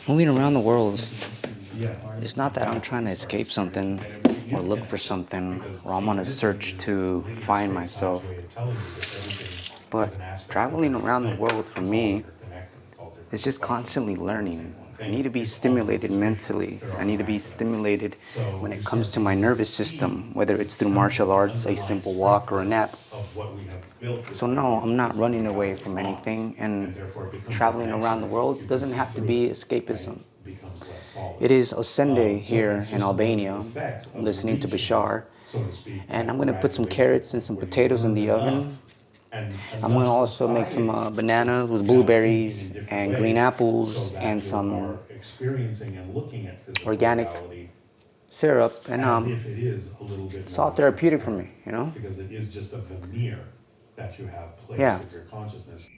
Moving around the world, it's not that I'm trying to escape something or look for something or I'm on a search to find myself. But traveling around the world for me is just constantly learning. I need to be stimulated mentally. I need to be stimulated when it comes to my nervous system, whether it's through martial arts, a simple walk, or a nap. So no, I'm not running away from anything, and traveling around the world doesn't have to be escapism. It is Osende here in Albania, listening to Bashar, and I'm going to put some carrots and some potatoes in the oven. I'm going to also make some bananas with blueberries and green apples and some organic syrup, and it's all therapeutic for me, you know? Because it is just a veneer that you have placed Yeah. with your consciousness.